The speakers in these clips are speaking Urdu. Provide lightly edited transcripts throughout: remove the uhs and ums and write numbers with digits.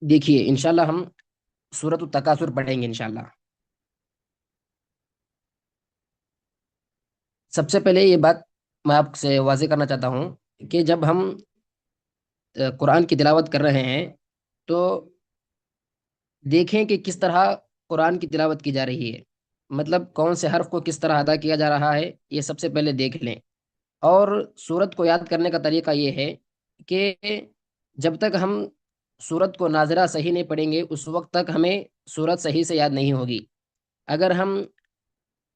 دیکھیے انشاءاللہ ہم سورۃ التکاثر پڑھیں گے انشاءاللہ۔ سب سے پہلے یہ بات میں آپ سے واضح کرنا چاہتا ہوں کہ جب ہم قرآن کی تلاوت کر رہے ہیں تو دیکھیں کہ کس طرح قرآن کی تلاوت کی جا رہی ہے، مطلب کون سے حرف کو کس طرح ادا کیا جا رہا ہے، یہ سب سے پہلے دیکھ لیں۔ اور سورت کو یاد کرنے کا طریقہ یہ ہے کہ جب تک ہم سورت کو ناظرہ صحیح نہیں پڑھیں گے اس وقت تک ہمیں سورت صحیح سے یاد نہیں ہوگی۔ اگر ہم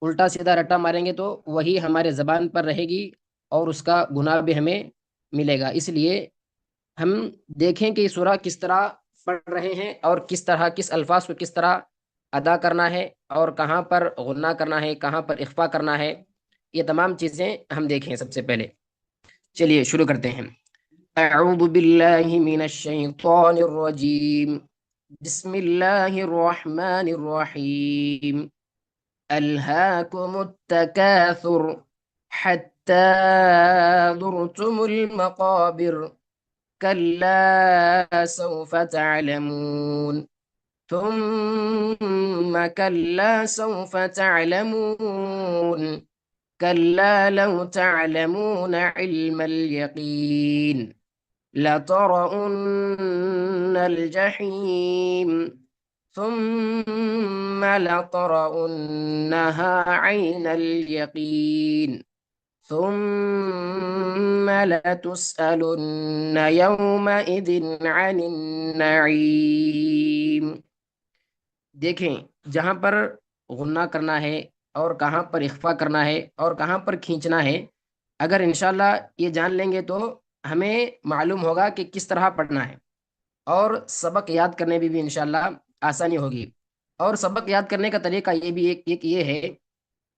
الٹا سیدھا رٹا ماریں گے تو وہی ہمارے زبان پر رہے گی اور اس کا گناہ بھی ہمیں ملے گا۔ اس لیے ہم دیکھیں کہ یہ سورہ کس طرح پڑھ رہے ہیں اور کس طرح کس الفاظ کو کس طرح ادا کرنا ہے، اور کہاں پر غنہ کرنا ہے، کہاں پر اخفا کرنا ہے، یہ تمام چیزیں ہم دیکھیں سب سے پہلے۔ چلیے شروع کرتے ہیں۔ اعوذ باللہ من الشیطان الرجیم، بسم اللہ الرحمن الرحیم۔ الہاکم التکاثر حتی زرتم المقابر، كلا سوف تعلمون ثم كلا سوف تعلمون كلا لو تعلمون علم اليقين لترؤن الجحيم ثم لترؤنها عين اليقين ثم لتسألن يومئذ عن النعيم۔ دیکھیں جہاں پر غنہ کرنا ہے اور کہاں پر اخفا کرنا ہے اور کہاں پر کھینچنا ہے، اگر انشاءاللہ یہ جان لیں گے تو ہمیں معلوم ہوگا کہ کس طرح پڑھنا ہے، اور سبق یاد کرنے میں بھی انشاءاللہ آسانی ہوگی۔ اور سبق یاد کرنے کا طریقہ یہ بھی ایک یہ ہے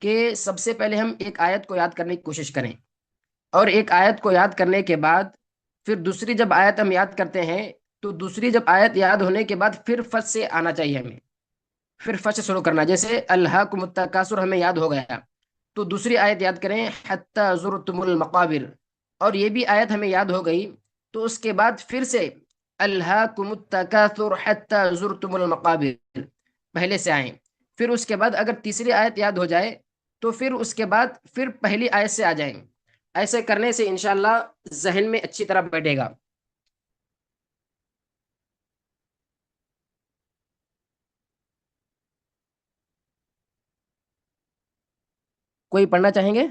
کہ سب سے پہلے ہم ایک آیت کو یاد کرنے کی کوشش کریں، اور ایک آیت کو یاد کرنے کے بعد پھر دوسری جب آیت ہم یاد کرتے ہیں تو دوسری جب آیت یاد ہونے کے بعد پھر فرض سے آنا چاہیے ہمیں، پھر فرض سے شروع کرنا۔ جیسے الہاکم التکاثر ہمیں یاد ہو گیا تو دوسری آیت یاد کریں حتی زرتم المقابر، اور یہ بھی آیت ہمیں یاد ہو گئی تو اس کے بعد پھر سے الہاکم التکاثر حتی زرتم المقابر پہلے سے آئیں۔ پھر اس کے بعد اگر تیسری آیت یاد ہو جائے تو پھر اس کے بعد پھر پہلی آیت سے آ جائیں۔ ایسے کرنے سے انشاءاللہ ذہن میں اچھی طرح بیٹھے گا۔ کوئی پڑھنا چاہیں گے؟